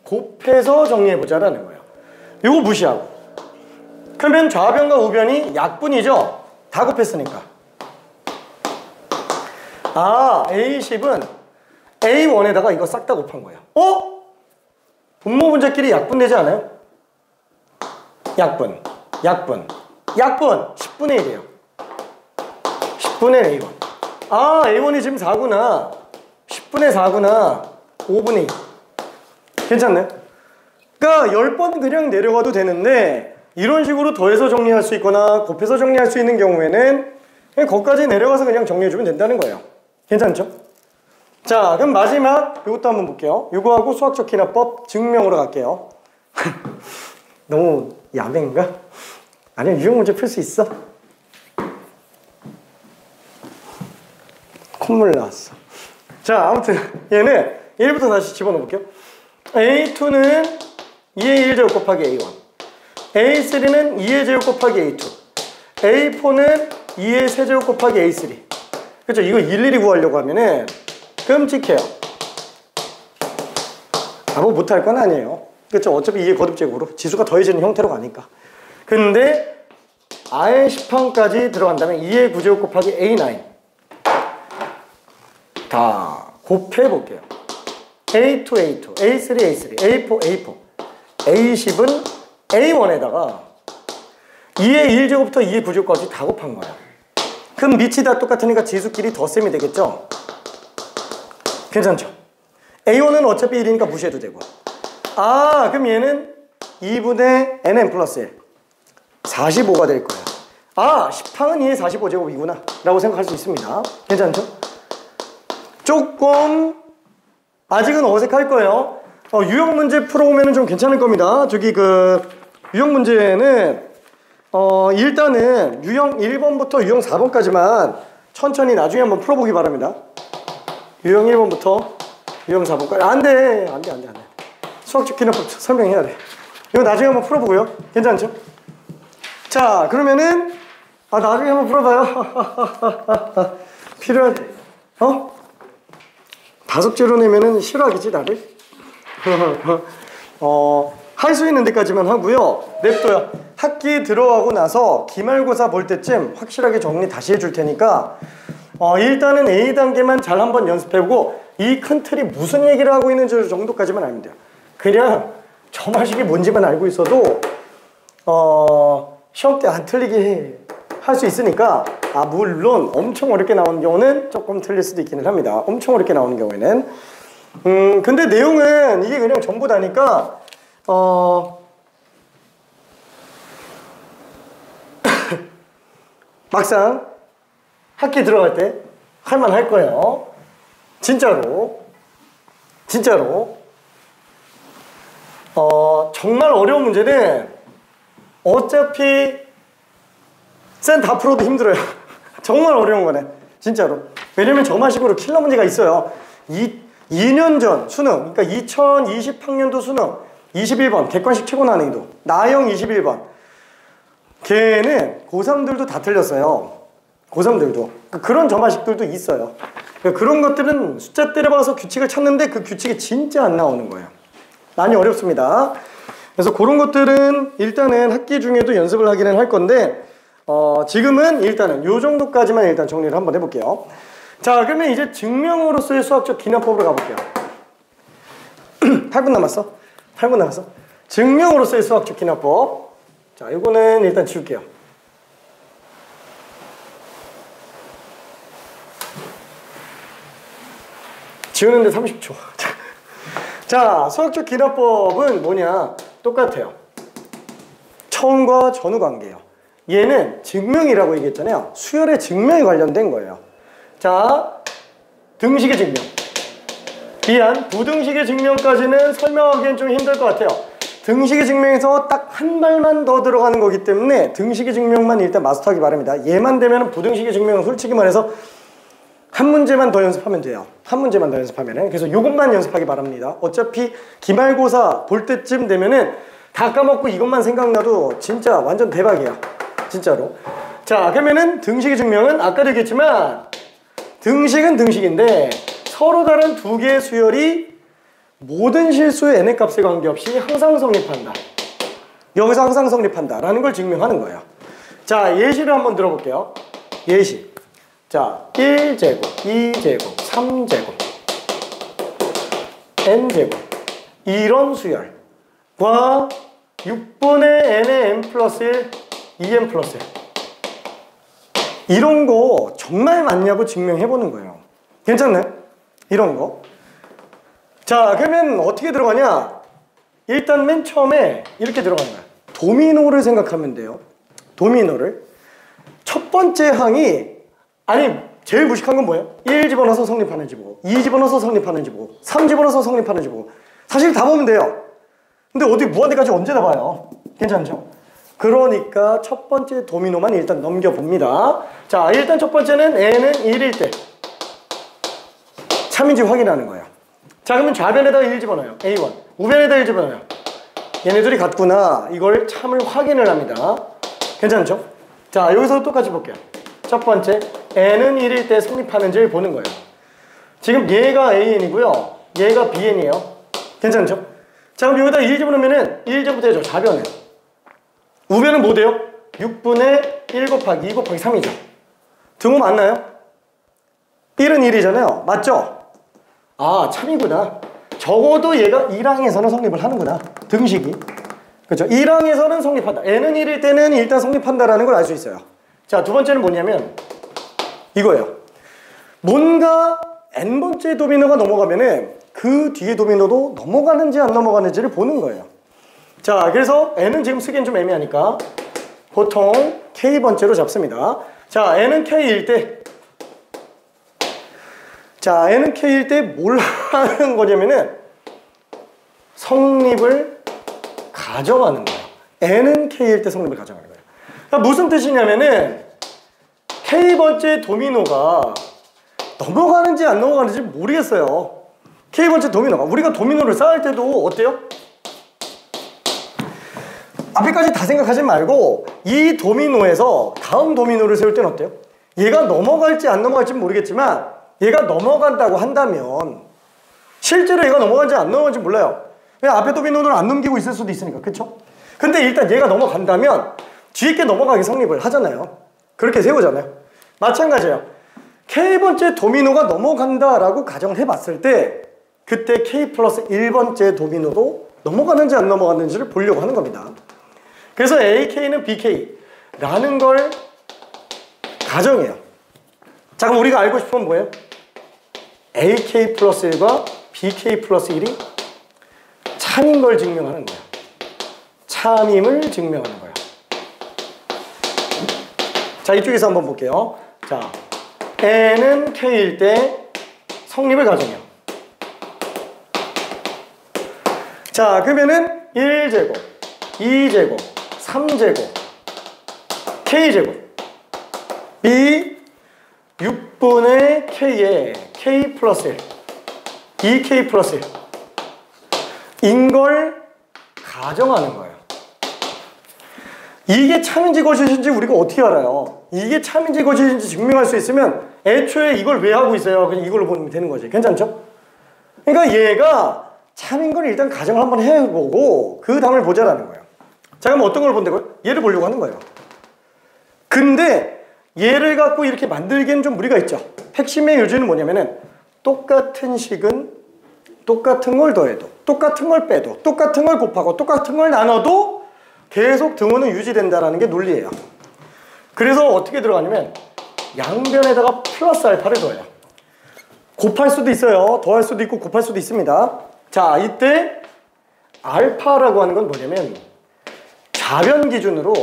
곱해서 정리해보자라는 거예요. 이거 무시하고. 그러면 좌변과 우변이 약분이죠? 다 곱했으니까. A10은 A1에다가 이거 싹 다 곱한 거예요. 분모 분자끼리 약분되지 않아요? 약분. 10분의 1이에요. 10분의 A1. A1이 지금 4구나. 10분의 4구나. 5분의 2. 괜찮네? 그러니까 10번 그냥 내려가도 되는데 이런 식으로 더해서 정리할 수 있거나 곱해서 정리할 수 있는 경우에는 그냥 거기까지 내려가서 그냥 정리해주면 된다는 거예요. 괜찮죠? 자, 그럼 마지막 이것도 한번 볼게요. 이거하고 수학적 기납법 증명으로 갈게요. 너무 야맹인가? 아니야, 유형 문제 풀 수 있어. 콧물 나왔어. 자, 아무튼 얘는 1부터 다시 집어넣어볼게요. A2는 2의 1제곱 곱하기 A1. A3는 2의 제곱 곱하기 A2. A4는 2의 세제곱 곱하기 A3. 그렇죠? 이거 일일이 구하려고 하면은 끔찍해요. 뭐 못할 건 아니에요. 그렇죠? 어차피 이게 거듭제곱으로 지수가 더해지는 형태로 가니까. 근데 r 10항까지 들어간다면 2의 9제곱 곱하기 a9 다 곱해볼게요. a2, a2, a3, a3, a4, a4 a10은 a1에다가 2의 1제곱부터 2의 9제곱까지 다 곱한 거야. 그럼 밑이 다 똑같으니까 지수끼리 덧셈이 되겠죠? 괜찮죠? a1은 어차피 1이니까 무시해도 되고. 아, 그럼 얘는 2분의 nn 플러스 1 45가 될 거야. 아, 10항은 2의 45제곱이구나 라고 생각할 수 있습니다. 괜찮죠? 조금 아직은 어색할 거예요. 유형 문제 풀어보면 좀 괜찮을 겁니다. 저기 유형 문제는 일단은 유형 1번부터 유형 4번까지만 천천히 나중에 한번 풀어보기 바랍니다. 유형 1번부터 유형 4번까지. 안돼. 수학적 기능법 설명해야 돼. 이거 나중에 한번 풀어보고요. 괜찮죠? 자, 그러면은 나중에 한번 풀어봐요. 필요한 다섯째로 내면은 싫어하겠지 다들? 할 수 있는 데까지만 하고요. 냅둬요. 학기 들어가고 나서 기말고사 볼 때쯤 확실하게 정리 다시 해줄 테니까 일단은 A단계만 잘 한번 연습해보고 이 큰 틀이 무슨 얘기를 하고 있는지 정도까지만 알면 돼요. 그냥 점화식이 뭔지만 알고 있어도 시험 때 안 틀리게 할 수 있으니까. 물론 엄청 어렵게 나오는 경우는 조금 틀릴 수도 있기는 합니다. 엄청 어렵게 나오는 경우에는. 근데 내용은 이게 그냥 전부 다니까 막상 학기 들어갈 때 할만할 거예요. 진짜로 정말 어려운 문제는 어차피 쌤 다 풀어도 힘들어요. 정말 어려운 거네 진짜로. 왜냐면 점화식으로 킬러 문제가 있어요. 2년 전 수능, 그러니까 2020학년도 수능 21번 객관식 최고 난이도 나형 21번 걔는 고3들도 다 틀렸어요. 고3들도 그런 점화식들도 있어요. 그런 것들은 숫자 때려박아서 규칙을 찾는데 그 규칙이 진짜 안 나오는 거예요. 많이 어렵습니다. 그래서 그런 것들은 일단은 학기 중에도 연습을 하기는 할 건데 지금은 일단은 요 정도까지만 일단 정리를 한번 해볼게요. 자, 그러면 이제 증명으로서의 수학적 기납법으로 가볼게요. 8분 남았어. 증명으로서의 수학적 기납법. 자, 이거는 일단 지울게요. 지우는데 30초. 자, 수학적 기납법은 뭐냐? 똑같아요. 처음과 전후 관계예요. 얘는 증명이라고 얘기했잖아요. 수열의 증명에 관련된 거예요. 자, 등식의 증명. 미안, 부등식의 증명까지는 설명하기엔 좀 힘들 것 같아요. 등식의 증명에서 딱 한 발만 더 들어가는 거기 때문에 등식의 증명만 일단 마스터하기 바랍니다. 얘만 되면 부등식의 증명은 솔직히 말해서 한 문제만 더 연습하면 돼요. 한 문제만 더 연습하면은. 그래서 요것만 연습하기 바랍니다. 어차피 기말고사 볼 때쯤 되면은 다 까먹고 이것만 생각나도 진짜 완전 대박이야. 진짜로. 자, 그러면은 등식의 증명은 아까도 얘기했지만 등식은 등식인데 서로 다른 두 개의 수열이 모든 실수의 n의 값에 관계없이 항상 성립한다. 여기서 항상 성립한다 라는 걸 증명하는 거예요. 자, 예시를 한번 들어볼게요. 예시. 자, 1제곱, 2제곱, 3제곱, n제곱 이런 수열과 6분의 n의 n 플러스 1, 2n 플러스 1 이런 거 정말 맞냐고 증명해보는 거예요. 괜찮나요? 이런 거. 자, 그러면 어떻게 들어가냐? 일단 맨 처음에 이렇게 들어가는 거야. 도미노를 생각하면 돼요. 도미노를. 첫 번째 항이 제일 무식한 건 뭐예요? 1 집어넣어서 성립하는지 보고 2 집어넣어서 성립하는지 보고 3 집어넣어서 성립하는지 보고 사실 다 보면 돼요. 근데 어디 무한대까지 언제 다 봐요? 괜찮죠? 그러니까 첫 번째 도미노만 일단 넘겨봅니다. 자, 일단 첫 번째는 n은 1일 때 3인지 확인하는 거예요. 자, 그러면 좌변에다 1 집어넣어요. A1. 우변에다 1 집어넣어요. 얘네들이 같구나. 이걸 참을 확인을 합니다. 괜찮죠? 자, 여기서 똑같이 볼게요. 첫 번째, n은 1일 때 성립하는지를 보는 거예요. 지금 얘가 an이고요. 얘가 bn이에요. 괜찮죠? 자, 그럼 여기다 1 집어넣으면은 1제부터 해줘. 좌변은. 우변은 뭐 돼요? 6분의 1 곱하기 2 곱하기 3이죠. 등호 맞나요? 1은 1이잖아요. 맞죠? 아, 참이구나. 적어도 얘가 1항에서는 성립을 하는구나. 등식이. 그렇죠? 1항에서는 성립한다. n은 1일 때는 일단 성립한다라는 걸 알 수 있어요. 자, 두 번째는 뭐냐면 이거예요. 뭔가 n번째 도미노가 넘어가면은 그 뒤에 도미노도 넘어가는지 안 넘어가는지를 보는 거예요. 자, 그래서 n은 지금 쓰기엔 좀 애매하니까 보통 k번째로 잡습니다. 자, n은 k일 때, 자, n은 k일 때 뭘 하는 거냐면은 성립을 가정하는 거예요. n은 k일 때 성립을 가정하는 거예요. 그러니까 무슨 뜻이냐면은 k번째 도미노가 넘어가는지 안 넘어가는지 모르겠어요. k번째 도미노가, 우리가 도미노를 쌓을 때도 어때요? 앞에까지 다 생각하지 말고 이 도미노에서 다음 도미노를 세울 때는 어때요? 얘가 넘어갈지 안 넘어갈지 모르겠지만 얘가 넘어간다고 한다면 실제로 얘가 넘어간지 안 넘어간지 몰라요. 왜? 앞에 도미노를 안 넘기고 있을 수도 있으니까. 그쵸? 근데 일단 얘가 넘어간다면 뒤에 게 넘어가게 성립을 하잖아요. 그렇게 세우잖아요. 마찬가지예요. k번째 도미노가 넘어간다라고 가정을 해봤을 때 그때 k 플러스 1번째 도미노도 넘어가는지 안 넘어가는지를 보려고 하는 겁니다. 그래서 ak는 bk라는 걸 가정해요. 자, 그럼 우리가 알고 싶은 건 뭐예요? ak 플러스 1과 bk 플러스 1이 참인 걸 증명하는 거예요. 참임을 증명하는 거예요. 자, 이쪽에서 한번 볼게요. 자, n은 k일 때 성립을 가정해요. 자, 그러면은 1제곱, 2제곱, 3제곱, k제곱 이 6분의 k에 k 플러스 1, 2k 플러스 1인 걸 가정하는 거예요. 이게 참인지 거짓인지 우리가 어떻게 알아요? 이게 참인지 거짓인지 증명할 수 있으면 애초에 이걸 왜 하고 있어요? 그냥 이걸로 보면 되는 거지. 괜찮죠? 그러니까 얘가 참인 걸 일단 가정을 한번 해보고 그 다음을 보자라는 거예요. 자, 그럼 어떤 걸 본다고요? 얘를 보려고 하는 거예요. 근데 얘를 갖고 이렇게 만들기에는 좀 무리가 있죠. 핵심의 요지는 뭐냐면은 똑같은 식은 똑같은 걸 더해도 똑같은 걸 빼도 똑같은 걸 곱하고 똑같은 걸 나눠도 계속 등호는 유지된다라는 게 논리예요. 그래서 어떻게 들어가냐면 양변에다가 플러스 알파를 더해요. 곱할 수도 있어요. 더할 수도 있고 곱할 수도 있습니다. 자, 이때 알파라고 하는 건 뭐냐면 좌변 기준으로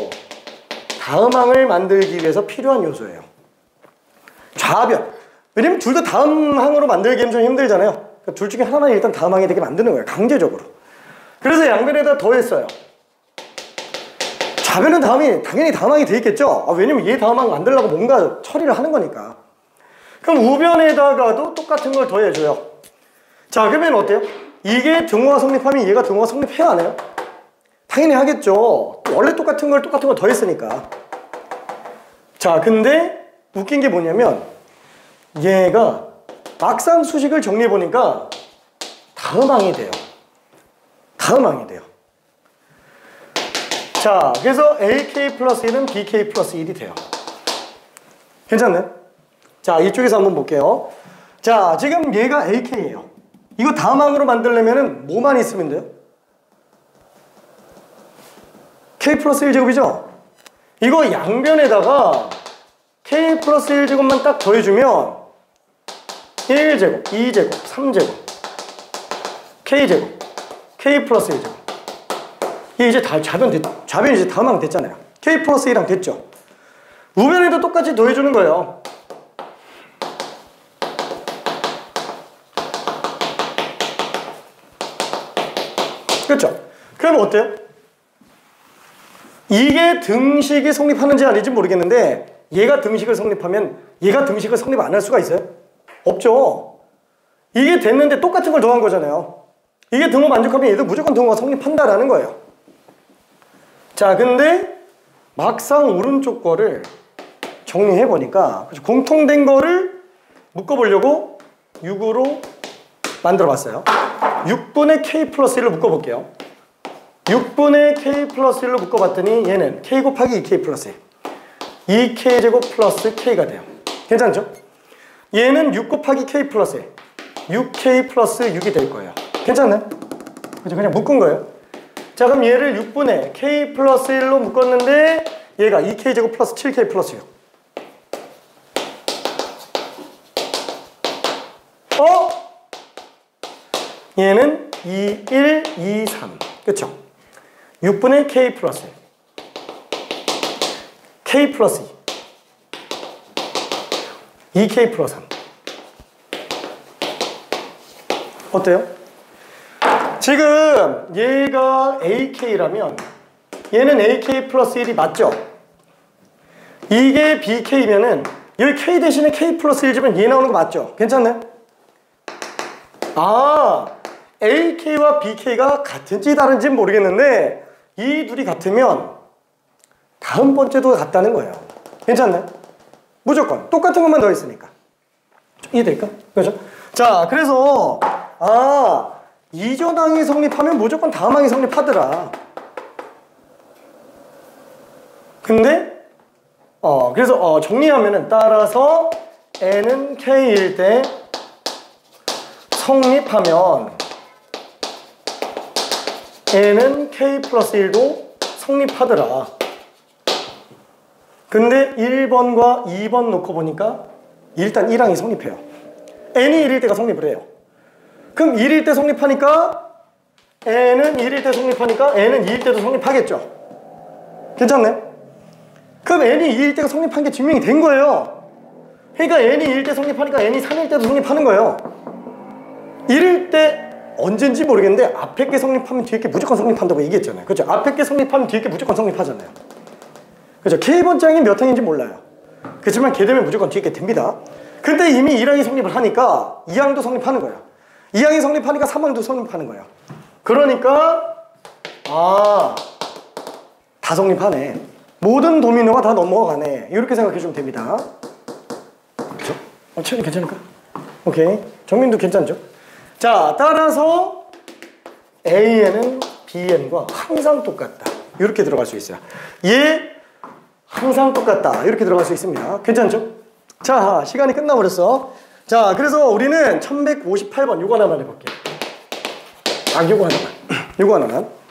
다음항을 만들기 위해서 필요한 요소예요. 좌변. 왜냐면 둘 다 다음항으로 만들기는 좀 힘들잖아요. 그러니까 둘 중에 하나만 일단 다음항이 되게 만드는 거예요. 강제적으로. 그래서 양변에다 더했어요. 좌변은 당연히 다음항이 돼 있겠죠. 왜냐면 얘 다음항 만들려고 뭔가 처리를 하는 거니까. 그럼 우변에다가도 똑같은 걸 더해줘요. 자, 그러면 어때요? 이게 등호가 성립하면 얘가 등호가 성립해야 하나요? 당연히 하겠죠. 원래 똑같은 걸 더했으니까. 자, 근데 웃긴 게 뭐냐면 얘가 막상 수식을 정리해보니까 다음항이 돼요. 다음항이 돼요. 자, 그래서 AK 플러스 1은 BK 플러스 1이 돼요. 괜찮네? 자, 이쪽에서 한번 볼게요. 자, 지금 얘가 AK예요. 이거 다음항으로 만들려면 뭐만 있으면 돼요? K 플러스 1제곱이죠? 이거 양변에다가 K 플러스 1제곱만 딱 더해주면 1제곱, 2제곱, 3제곱 K제곱, K 플러스 1제곱 이게 이제 다 좌변 이제 다음항 됐잖아요. K 플러스 1항 됐죠? 우변에도 똑같이 더해주는 거예요. 그렇죠? 그럼 어때요? 이게 등식이 성립하는지 아닌지 모르겠는데 얘가 등식을 성립하면 얘가 등식을 성립 안 할 수가 있어요? 없죠. 이게 됐는데 똑같은 걸 더한 거잖아요. 이게 등호 만족하면 얘도 무조건 등호가 성립한다라는 거예요. 자, 근데 막상 오른쪽 거를 정리해보니까 공통된 거를 묶어보려고 6으로 만들어봤어요. 6분의 k 플러스 1로 묶어볼게요. 6분의 k 플러스 1로 묶어봤더니 얘는 k 곱하기 2k 플러스 1 2k 제곱 플러스 k가 돼요. 괜찮죠? 얘는 6 곱하기 k 플러스 1 6k 플러스 6이 될 거예요. 괜찮나요? 그죠? 그냥 묶은 거예요. 자, 그럼 얘를 6분의 k 플러스 1로 묶었는데 얘가 2k 제곱 플러스 7k 플러스 6. 얘는 2, 1, 2, 3. 그쵸? 6분의 k 플러스 1. k 플러스 2. 2k 플러스 3. 어때요? 지금 얘가 ak라면 얘는 ak 플러스 1이 맞죠? 이게 bk면은 여기 k 대신에 k 플러스 1 주면 얘 나오는 거 맞죠? 괜찮나요? 아, ak와 bk가 같은지 다른지 모르겠는데 이 둘이 같으면 다음 번째도 같다는 거예요. 괜찮나요? 무조건 똑같은 것만 더 있으니까. 이해될까? 그렇죠? 자, 그래서 이전 항이 성립하면 무조건 다음 항이 성립하더라. 근데 그래서 정리하면은 따라서 n은 k일 때 성립하면 n은 k 플러스 1도 성립하더라. 근데 1번과 2번 놓고 보니까 일단 1항이 성립해요. n이 1일 때가 성립을 해요. 그럼 1일 때 성립하니까 n은 1일 때 성립하니까 n은 2일 때도 성립하겠죠. 괜찮네? 그럼 n이 2일 때가 성립한 게 증명이 된 거예요. 그러니까 n이 2일 때 성립하니까 n이 3일 때도 성립하는 거예요. 1일 때 언젠지 모르겠는데 앞에 게 성립하면 뒤에 게 무조건 성립한다고 얘기했잖아요. 그렇죠? 앞에 게 성립하면 뒤에 게 무조건 성립하잖아요. 그렇죠? K번장이 몇 항인지 몰라요. 그렇지만 걔 되면 무조건 뒤에 게 됩니다. 근데 이미 1항이 성립을 하니까 2항도 성립하는 거예요. 2항이 성립하니까 3항도 성립하는 거예요. 그러니까 다 성립하네. 모든 도미노가 다 넘어가네. 이렇게 생각해주면 됩니다. 그렇죠? 채연이 괜찮을까? 오케이. 정민도 괜찮죠? 자, 따라서 AN은 BN과 항상 똑같다. 이렇게 들어갈 수 있어요. 얘 항상 똑같다. 이렇게 들어갈 수 있습니다. 괜찮죠? 자, 시간이 끝나버렸어. 자, 그래서 우리는 1158번 요거 하나만 해볼게요. 요거 하나만. 요거 하나만.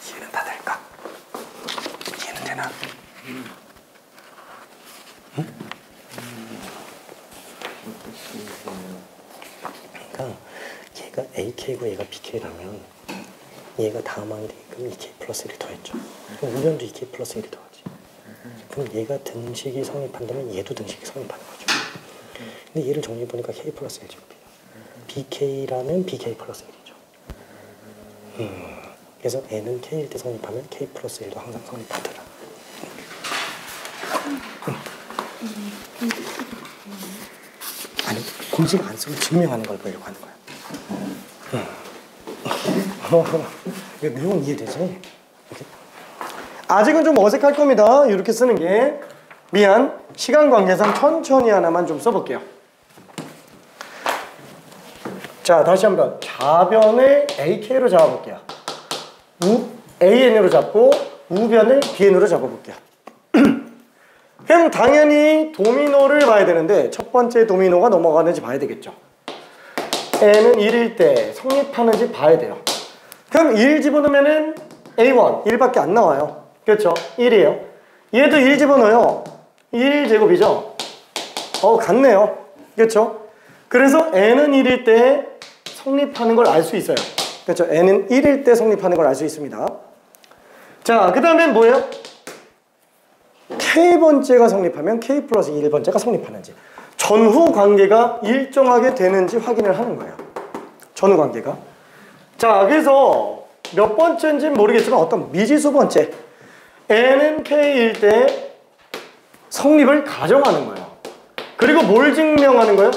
이해는 다 될까? 이해는 되나? 응? 그러니까 얘가 AK고 얘가 BK라면 얘가 다음 항이 되게끔 2K 플러스 1이 더했죠. 그럼 우변도 2K 플러스 1이 더하지. 그럼 얘가 등식이 성립한다면 얘도 등식이 성립하는 거죠. 근데 얘를 정리해보니까 K 플러스 1제곱이에요. BK라면 BK 플러스 1이죠. 그래서 n은 k일 때 성립하면 k 플러스 1도 항상 성립하더라. 아니, 공식 안 쓰고 증명하는 걸 보려고 하는 거야. 내용 이해되지? 이렇게. 아직은 좀 어색할 겁니다. 이렇게 쓰는 게. 미안. 시간 관계상 천천히 하나만 좀 써볼게요. 자, 다시 한번 좌변을 AK로 잡아볼게요. AN으로 잡고 우변을 BN으로 잡아볼게요. 그럼 당연히 도미노를 봐야 되는데 첫 번째 도미노가 넘어가는지 봐야 되겠죠. N은 1일 때 성립하는지 봐야 돼요. 그럼 1 집어넣으면은 A1, 1밖에 안 나와요. 그렇죠? 1이에요. 얘도 1 집어넣어요. 1제곱이죠? 같네요. 그렇죠? 그래서 N은 1일 때 성립하는 걸 알 수 있어요. 그렇죠? N은 1일 때 성립하는 걸 알 수 있습니다. 자, 그 다음엔 뭐예요? K번째가 성립하면 K 플러스 1번째가 성립하는지, 전후 관계가 일정하게 되는지 확인을 하는 거예요. 전후 관계가. 자, 그래서 몇 번째인지는 모르겠지만 어떤 미지수 번째 N은 K일 때 성립을 가정하는 거예요. 그리고 뭘 증명하는 거예요?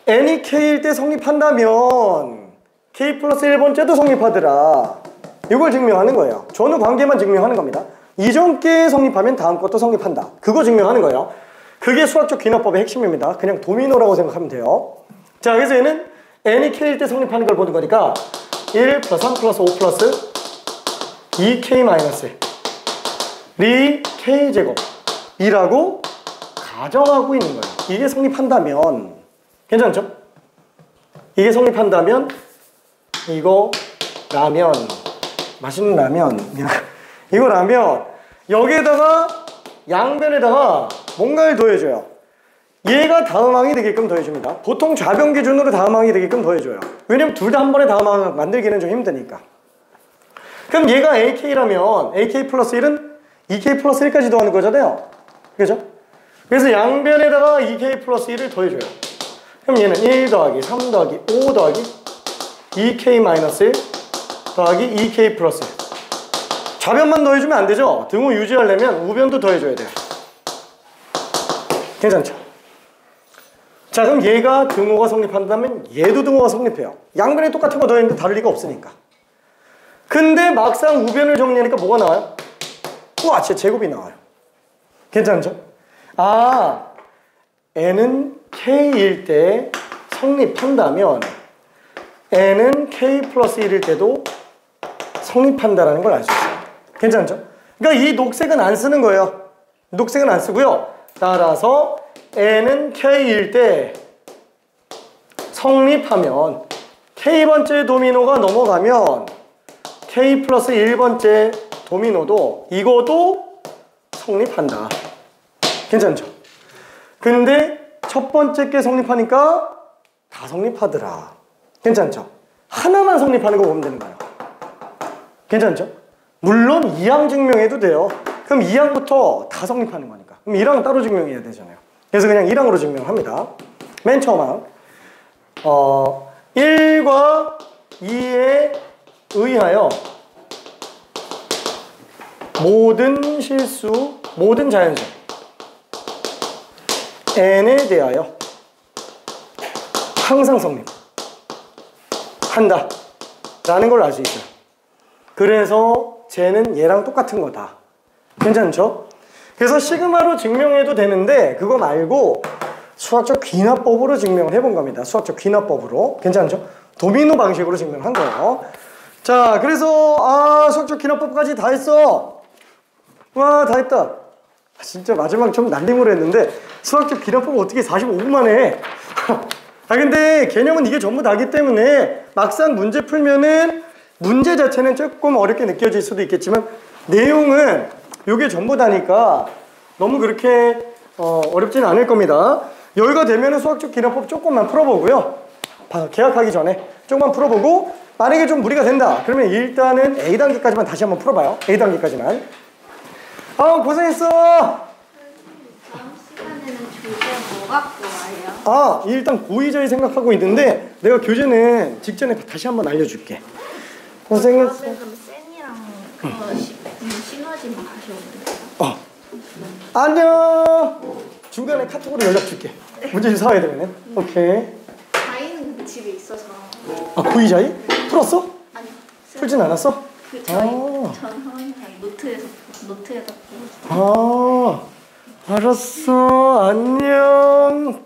N이 K일 때 성립한다면 K 플러스 1번째도 성립하더라. 이걸 증명하는 거예요. 전후 관계만 증명하는 겁니다. 이전 게 성립하면 다음 것도 성립한다. 그거 증명하는 거예요. 그게 수학적 귀납법의 핵심입니다. 그냥 도미노라고 생각하면 돼요. 자, 그래서 얘는 N이 K일 때 성립하는 걸 보는 거니까 1 플러스 3 플러스 5 플러스 2K 마이너스 리 K제곱 이라고 가정하고 있는 거예요. 이게 성립한다면, 괜찮죠? 이게 성립한다면 이거 라면, 맛있는 라면, 이거 라면 여기에다가 양변에다가 뭔가를 더해줘요. 얘가 다음항이 되게끔 더해줍니다. 보통 좌변 기준으로 다음항이 되게끔 더해줘요. 왜냐면 둘 다 한 번에 다음항 만들기는 좀 힘드니까. 그럼 얘가 AK라면 AK 플러스 1은 2K 플러스 1까지 더하는 거잖아요. 그죠? 그래서 양변에다가 2K 플러스 1을 더해줘요. 그럼 얘는 1 더하기 3 더하기 5 더하기 2K 마이너스 1 더하기 2K 플러스 1. 좌변만 더해주면 안 되죠? 등호 유지하려면 우변도 더해줘야 돼요. 괜찮죠? 자, 그럼 얘가 등호가 성립한다면 얘도 등호가 성립해요. 양변에 똑같은 거 더했는데 다를 리가 없으니까. 근데 막상 우변을 정리하니까 뭐가 나와요? 우와, 진짜 제곱이 나와요. 괜찮죠? 아, N은 K일 때 성립한다면 N은 K 플러스 1일 때도 성립한다라는 걸 알 수 있어요. 괜찮죠? 그러니까 이 녹색은 안 쓰는 거예요. 녹색은 안 쓰고요. 따라서 N은 K일 때 성립하면 K번째 도미노가 넘어가면 K 플러스 1번째 도미노도 이거도 성립한다. 괜찮죠? 근데 첫 번째 게 성립하니까 다 성립하더라. 괜찮죠? 하나만 성립하는 거 보면 되는 거예요. 괜찮죠? 물론 2항 증명해도 돼요. 그럼 2항부터 다 성립하는 거니까. 그럼 1항은 따로 증명해야 되잖아요. 그래서 그냥 1항으로 증명합니다. 맨 처음 항. 1과 2에 의하여 모든 실수, 모든 자연수 N에 대하여 항상 성립한다 라는 걸 알 수 있어요. 그래서 쟤는 얘랑 똑같은 거다. 괜찮죠? 그래서 시그마로 증명해도 되는데 그거 말고 수학적 귀납법으로 증명을 해본 겁니다. 수학적 귀납법으로. 괜찮죠? 도미노 방식으로 증명한 거예요. 자, 그래서 수학적 귀납법까지 다 했어. 와, 다 했다. 진짜 마지막 좀 날림으로 했는데 수학적 귀납법 어떻게 45분 만에 해? 근데 개념은 이게 전부 다기 때문에 막상 문제 풀면은 문제 자체는 조금 어렵게 느껴질 수도 있겠지만 내용은 이게 전부 다니까 너무 그렇게 어렵지는 않을 겁니다. 여기가 되면은 수학적 귀납법 조금만 풀어보고요. 계약하기 전에 조금만 풀어보고 만약에 좀 무리가 된다 그러면 일단은 A단계까지만 다시 한번 풀어봐요. A단계까지만. 고생했어. 다음 시간에는 주제 뭐 갖고 와요? 일단 고의저에 생각하고 있는데 내가 교재는 직전에 다시 한번 알려줄게. 고생했어. 다음에 그럼 쌤이랑 그거 시너지만 가셔도 돼요? 안녕. 중간에 카톡으로 연락 줄게. 문제 좀 사와야 되겠네. 오케이. 자이는 집에 있어서. 아, 구이자이? 풀었어? 아니. 풀진 않았어? 그 저희 전 선생님 노트에다 알았어. 안녕.